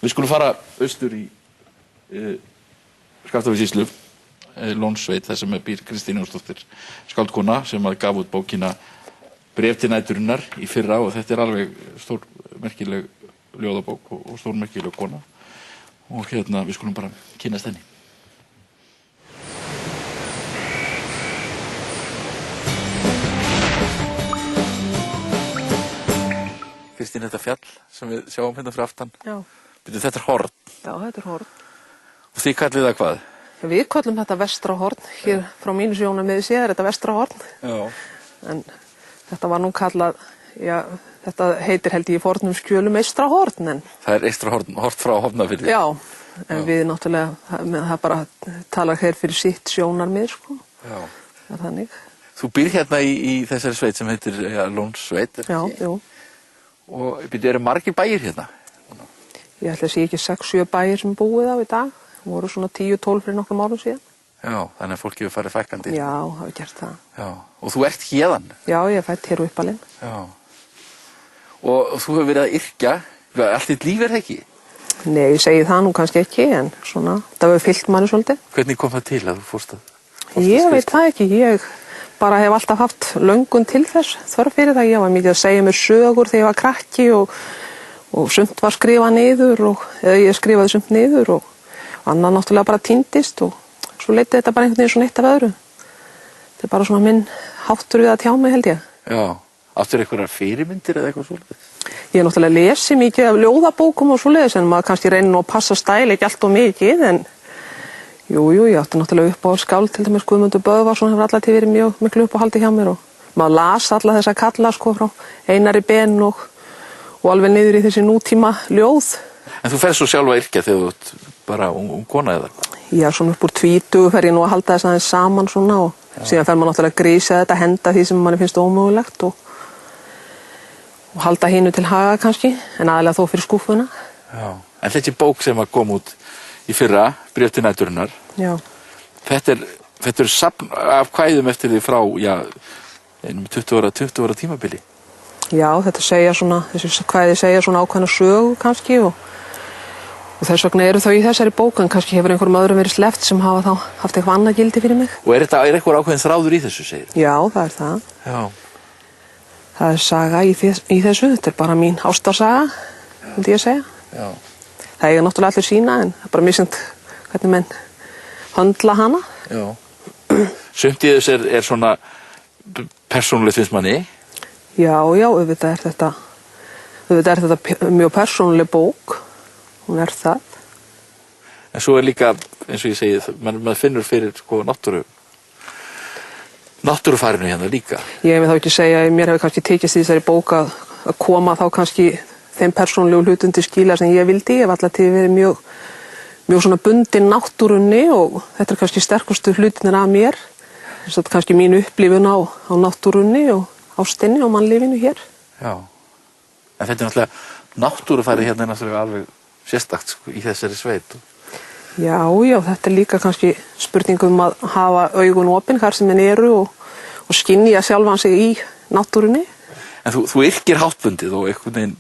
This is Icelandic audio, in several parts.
Við skulum fara austur í Skaftárvík-sýslu, Lónsveit, þar sem býr Kristín Jónsdóttir, skáldkona sem gaf út bókina Bréf til næturinnar í fyrra, og þetta alveg stórmerkileg ljóðabók og stórmerkileg kona, og við skulum bara kynnast henni. Kristín, þetta fjall sem við sjáum hérna fyrir aftan. Já. Þetta horn. Já, þetta horn. Og þið kallið það hvað? Við kallum þetta vestra horn. Hér frá mínu sjónarmiði séð er þetta vestra horn. Já. En þetta var nú kallað, þetta heitir held ég í fornum skjölum eystra horn. En það er eystra horn, hort frá Hornafirði. Já, en við náttúrulega, það bara talar hér fyrir sitt sjónarmið, sko. Já. Það er þannig. Þú býr hérna í þessari sveit sem heitir Lónsveit. Já, jú. Og eru margir bæir hérna? Ég ætla að sé ekki 6-7 bæir sem búið á í dag. Voru svona 10-12 fyrir nokkrum árum síðan. Já, þannig að fólki hefur farið fækkandi. Já, hafi gert það. Já, og þú ert héðan? Já, ég er fædd hér uppalinn. Já. Og þú hefur verið að yrkja, allt þitt líf það ekki? Nei, ég segi það nú kannski ekki, en svona, það hefur fyllt manni svolítið. Hvernig kom það til að þú fórst að Ég veit það ekki, ég bara hef alltaf haft löngun til þess, þörf fyrir það. Ég var mikið að segja mér sögur þegar ég var krakki og sumt var skrifað niður, eða ég skrifaði sumt niður og annað náttúrulega bara týndist og svo leiti þetta bara einhvern veginn svona eitt af öðru. Þetta er bara svona minn háttur við að tjá mig, held ég. Já, áttur einhverjar fyrirmyndir eða eitthvað svolítið? Ég náttúrulega lesi mikið af ljóðabókum og svoleiðis, en maður kannski reynir nú að passa stæl ekki allt of mikið, en jú, ég átti náttúrulega upp á skáld, til dæmis Guðmundur Böðvarsson hefur alltaf verið mjög miklu uppáhaldi hjá mér og maður las alla þessa kalla sko frá Einari Ben og alveg niður í þessi nútíma ljóð. En þú ferð svo sjálfa að yrkja þegar þú ert bara kona eða? Já, svona upp úr 20 fer ég nú að halda þess aðeins saman svona og síðan fer maður náttúrulega að grísa þetta, henda því sem manni finnst ómögulegt og halda hínu til haga kannski, en aðalega þó fyrir skúffuna. Já, en þessi bók sem kom út í fyrra, Bréf til næturinnar, já. Þetta er safn af kvæðum eftir því frá, einum 20 ára tímabili. Já, þessi kvæði segja svona ákveðna sögu kannski og þess vegna eru þau í þessari bók, en kannski hefur einhverjum öðrum verið sleppt sem hafa þá haft eitthvað annað gildi fyrir mig. Og er eitthvað ákveðin þráður í þessu, segir? Já, það er það. Já. Það er saga í þessu, þetta er bara mín ástarsaga, myndi ég segja. Já. Það eiga náttúrulega allir sína, en það er bara misjandi hvernig menn höndla hana. Já. Sumt í þessu er svona persónulegt finnst manni? Já, auðvitað er þetta mjög persónuleg bók, hún er það. En svo er líka, eins og ég segi, maður finnur fyrir sko náttúrufarinu hérna líka. Ég vil þá ekki segja, mér hefur kannski tekist í þessari bók að koma þá kannski þeim persónulegu hlutum til skila sem ég vildi. Ég hef alltaf verið mjög svona bundin náttúrunni og þetta er kannski sterkustu hlutinir af mér. Þetta er kannski mín upplifun á náttúrunni og ástinni og mannlífinu hér. Já, en þetta er náttúrulega náttúrufæri hérna er náttúrulega alveg sérstakt sko, í þessari sveit. Já, þetta er líka kannski spurning að hafa augun opin hvar sem henni eru og skynja sjálfan sig í náttúrunni. En þú yrkir háttbundið og einhvern veginn,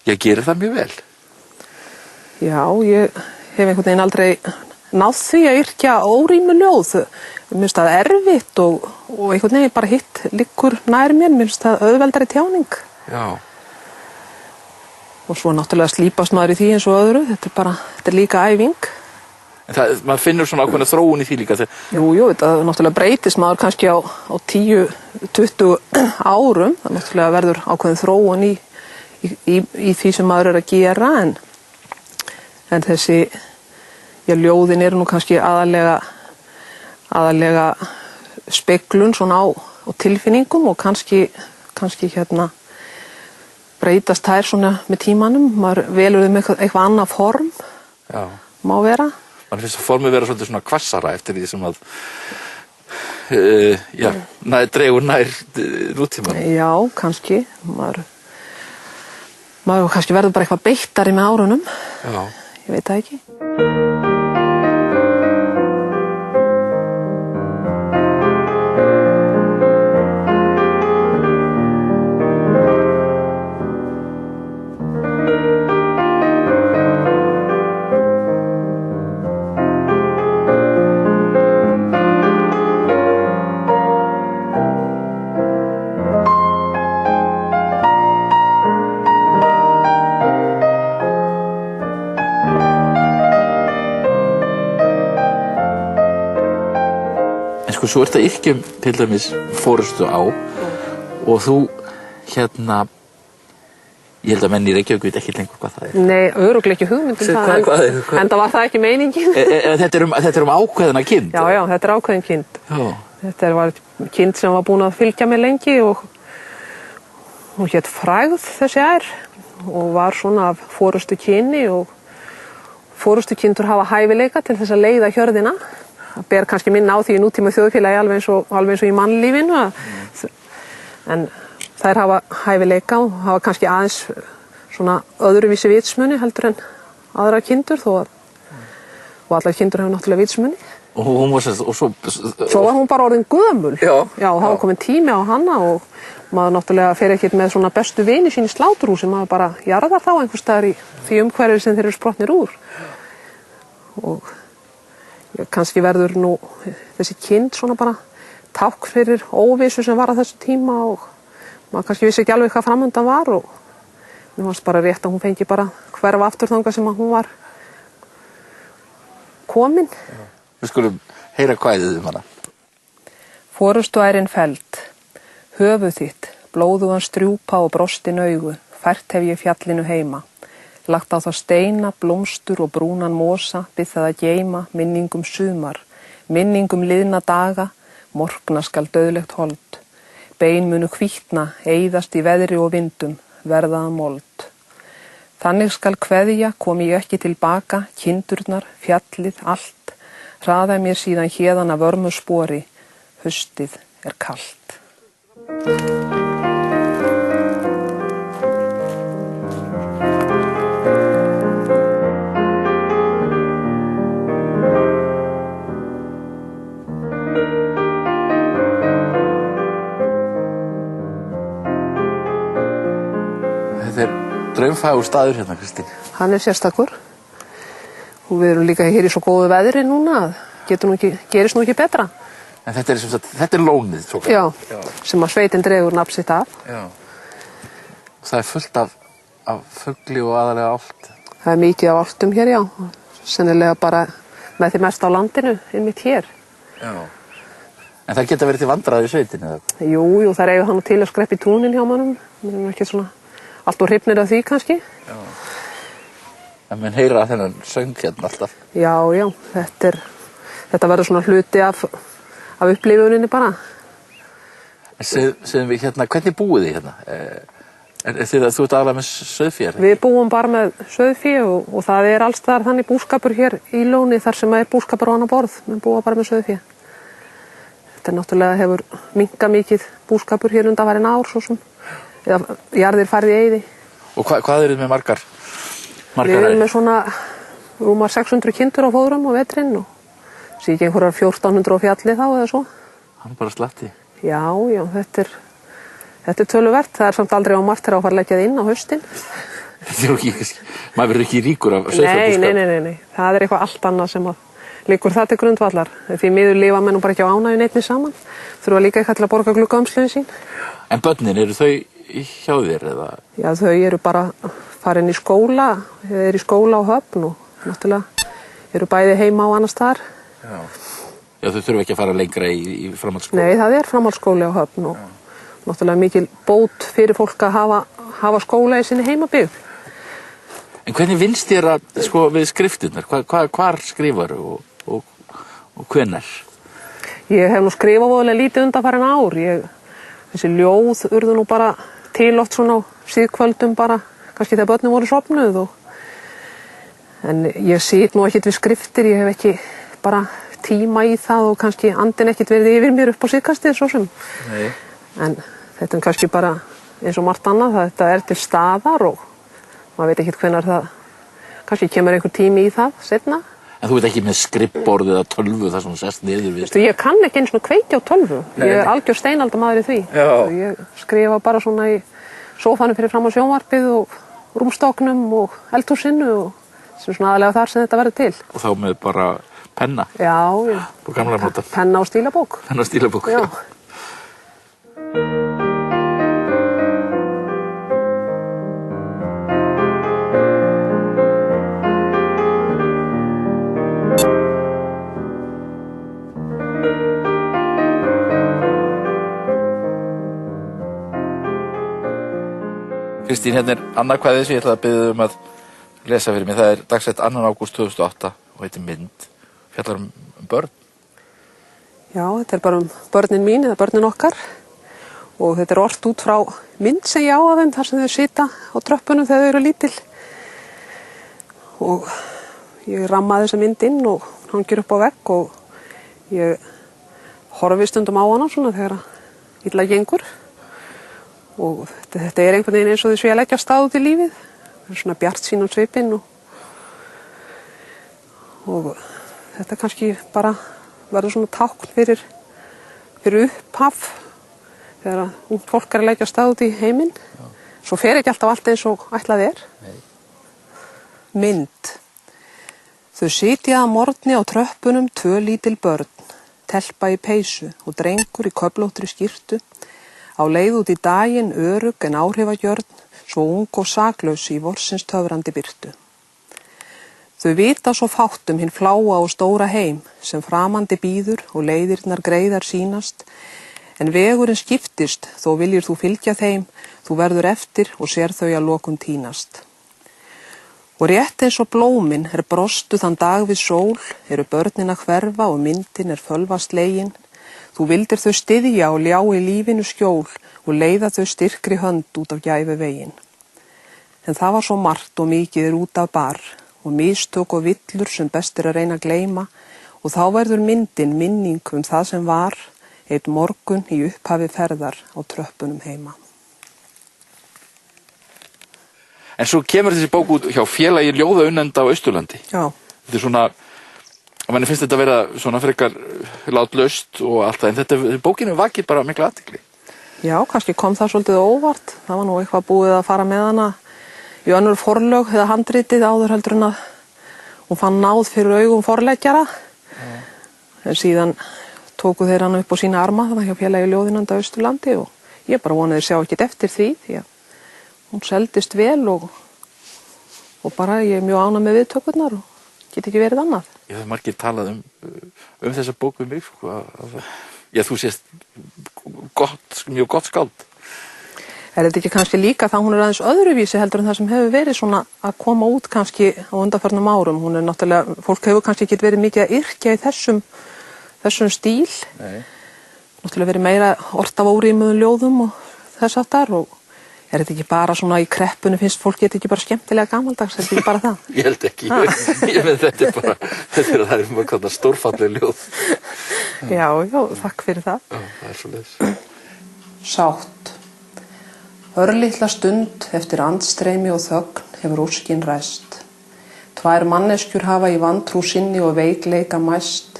gerir það mjög vel? Já, ég hef einhvern veginn aldrei náð því að yrkja órímuljóð. Mér finnst það erfitt og einhvern veginn bara hitt liggur nær mér finnst það auðveldari tjáning. Já. Og svo náttúrulega slípast maður í því eins og öðru, þetta er líka æfing. En maður finnur svona ákveðna þróun í því líka? Jú, þetta náttúrulega breytist maður kannski á 10-20 árum, það náttúrulega verður ákveðin þróun í því sem maður er að gera, en þessi, ljóðin eru nú kannski aðalega speglun svona á tilfinningum og kannski breytast þær svona með tímanum, maður velur þeim eitthvað annað form. Já. Má vera. Man finnst að formið vera svolítið svona hvassara eftir því sem að dregur nær nútímanum. Já, kannski. Maður kannski verður bara eitthvað beittari með árunum. Já. Ég veit það ekki. sko, svo ertu að yrkja til dæmis Forystu á og þú ég held að menn í Reykjavík veit ekki lengur hvað það er. Nei, örugglega ekki hugmynd um það. Hvað er? Enda var það ekki meiningin. Þetta er ákveðna kind? Já, þetta er ákveðin kind. Já. Þetta var kind sem var búin að fylgja mig lengi og hún hét Frægð þessi og var svona af forystu kyni og forystu kindur hafa hæfileika til þess að leiða hjörðina. Það ber kannski minna á því í nútíma þjóðfélagi alveg eins og í mannlífinu. En þær hafa hæfileika og hafa kannski aðeins svona öðruvísi vitsmuni heldur en aðrar kindur og allar kindur hafa náttúrulega vitsmuni. Og hún var svo var hún bara orðin gömul. Já, það var komin tími á hana og maður náttúrulega fer ekkert með svona bestu vini sín í sláturhúsi, maður bara jarðar þá einhvers staðar í því umhverfi sem þeir eru sprottnir úr. Og kannski verður nú þessi kind svona bara tákn fyrir óvissu sem var á þessu tíma og maður kannski vissi ekki alveg hvað framundan var og mér fannst bara rétt að hún fengi bara hverfa aftur þangað sem að hún var komin. Við skulum heyra kvæðið hana. Forystuærin felld, höfuð þitt, blóðugan strjúpa og brostin augu, fært hef ég fjallinu heima. Lagt á það steina, blómstur og brúnan mosa, bið það að geyma minningum sumar, minningum liðna daga, morgna skal döðlegt hold. Bein munu hvítna, eyðast í veðri og vindum, verðaða mold. Þannig skal kveðja, kom ég ekki tilbaka, kindurnar, fjallið, allt, hraða mér síðan héðan að vörmu spori, haustið er kalt. Þetta er draumfagur staður hérna, Kristín. Hann er sérstakur og við erum líka hér í svo góðu veðri núna að gerist nú ekki betra. En þetta er lónið, svo Já, sem að sveitin dregur nafn sitt af. Já. Það er fullt af fugli og aðalega álft. Það er mikið af álftum hér, já. Sennilega bara með því mest á landinu, einmitt hér. Já. En það geta verið til vandræði í sveitinni, eða? Jú, það eiga hann til að skreppa í túnin hjá mannum. Við erum ekki svona allt og hrifnir af því kannski. Já. En menn heyra þennan söng hérna alltaf. Já, þetta verður svona hluti af upplifuninni bara. Segðum við hérna, hvernig búið þið hérna? Þú ert aðalega með sauðfé? Við búum bara með sauðfé og það er alls þar þannig búskapur hér í Lóni þar sem er búskapur á annað borð. Við búum bara með sauðfé. Þetta náttúrulega hefur minnkað mikið búskapur hér undanfarin ár svo sem. Eða jarðir farið í eyði. Og hvað eru þið með margar? Við erum með svona rúmar 600 kindur á fóðrum á veturinn og sé ekki einhverjar 1400 á fjalli þá eða svo. Hann bara slatti. Já, þetta er töluvert. Það er samt aldrei á margt þegar að fara að leggja það inn á haustin. Maður verður ekki ríkur af sauðfjárbúskap. Nei. Það er eitthvað allt annað sem liggur það til grundvallar. Því miður lifa menn bara ekki á ánægju neinni saman. Þurfa líka eitthvað til að borga gluggaumslögin sín. En börnin, eru þau hjá þér eða? Já, þau eru bara farin í skóla, eru í skóla á Höfn og náttúrulega eru bæði heima á annars staðar. Já, þau þurfa ekki að fara lengra í framhaldsskóla? Nei, það er framhaldsskóli á Höfn og náttúrulega mikil bót fyrir fólk að hafa skóla í sinni heimabyggð. En hvernig vinnst þér við skriftirnar? Hvar skrifaru og hvenær? Ég hef nú skrifað voðalega lítið undanfarin ár. Þessi ljóð urðu nú bara til oft svona á síðkvöldum bara, kannski þegar börnin voru sofnuð en ég sit nú ekkert við skriftir, ég hef ekki bara tíma í það og kannski andinn ekkert verið yfir mér upp á síðkastið svo sem. Nei. En þetta er kannski bara eins og margt annað, þetta er til staðar og maður veit ekkert hvenær það, kannski kemur einhver tími í það seinna. En þú veit ekki með skrippborð eða tölvu þar sem þú sest niður við? Ég kann ekki eins og kveikja á tölvu. Ég er algjör steinaldamaður í því. Já. Ég skrifa bara svona í sófanum fyrir fram á sjónvarpið og rúmstoknum og eldhúsinu og sem svona aðalega þar sem þetta verður til. Og þá með bara penna? Já. På gamla máta? Penna og stílabók. Penna og stílabók, já. Kristín, hérna annað kvæði sem ég ætla að biðja að lesa fyrir mig. Það dagsett 2. ágúst 2008 og heitir Mynd. Fjallar börn. Já, þetta bara börnin mín eða börnin okkar og þetta ort út frá mynd sem ég á af þeim þar sem þau sita á tröppunum þegar þau eru lítil. Og ég rammaði þessa mynd inn og hangir upp á vegg og ég horfi stundum á hana svona þegar illa gengur. Og þetta einhvern veginn eins og þau sé að leggja stað út í lífið. Það svona bjartsýn á svipinn og þetta kannski bara verður svona tákn fyrir upphaf þegar ungt fólk að leggja stað út í heiminn. Svo fer ekki alltaf allt eins og ætlað er. Nei. Mynd. Þau sitja að morgni á tröppunum 2 lítil börn, telpa í peysu og drengur í köflóttri skyrtu, á leið út í daginn örugg en áhrifagjörn, svo ung og saklaus í vorsins töfrandi birtu. Þau vita svo fátt hinn fláa og stóra heim sem framandi bíður og leiðirnar greiðar sýnast, en vegurinn skiptist þó viljir þú fylgja þeim, þú verður eftir og sér þau að lokum tínast. Og rétt eins og blómin brostu þann dag við sól, eru börnin að hverfa og myndin fölvast legin. Þú vildir þau styðja og ljá í lífinu skjól og leiða þau styrkri hönd út af gæfu veginn. En það var svo margt og mikið út af bar og mistök og villur sem best að reyna að gleyma og þá verður myndin minning það sem var, einn morgun í upphafi ferðar á tröppunum heima. En svo kemur þessi bók út hjá Félagi ljóðaunnenda á Austurlandi. Já. Þetta svona, og manni finnst þetta að vera svona frekar látlaust og allt það, en bókinu vakir bara mikla athygli. Já, kannski kom það svolítið óvart. Það var nú eitthvað búið að fara með hana í önnur forlög eða handritið áður heldur en að hún fann náð fyrir augum forleggjara. En síðan tóku þeir hana upp á sína arma þannig hjá Félagi ljóðaunnenda á Austurlandi og ég bara vonaði sjá ekkert eftir því að hún seldist vel og bara ég mjög ánægð með viðtökurnar og get ekki verið annað. Ég hef margir talað um þessa bók við mig, sko, já, þú sést mjög gott skáld. Þetta ekki kannski líka það hún aðeins öðruvísi heldur en það sem hefur verið svona að koma út kannski á undanfarnum árum. Hún náttúrulega, fólk hefur kannski ekki verið mikið að yrkja í þessum stíl. Nei. Náttúrulega verið meira ort af órímuðum ljóðum og þess aftar og þetta ekki bara svona í kreppunum finnst fólk ekki bara skemmtilega gamaldags, þetta ekki bara það? Ég held ekki, ég með þetta það er mjög stórfalleg ljóð. Já, þakk fyrir það. Já, það svo leiðis. Sátt. Örlitla stund eftir andstreymi og þögn hefur óskin ræst. 2 manneskjur hafa í vantrú sinni og veikleika mæst,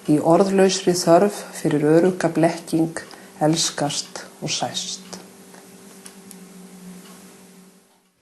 í orðlausri þörf fyrir örugga blekking, elskast og sæst.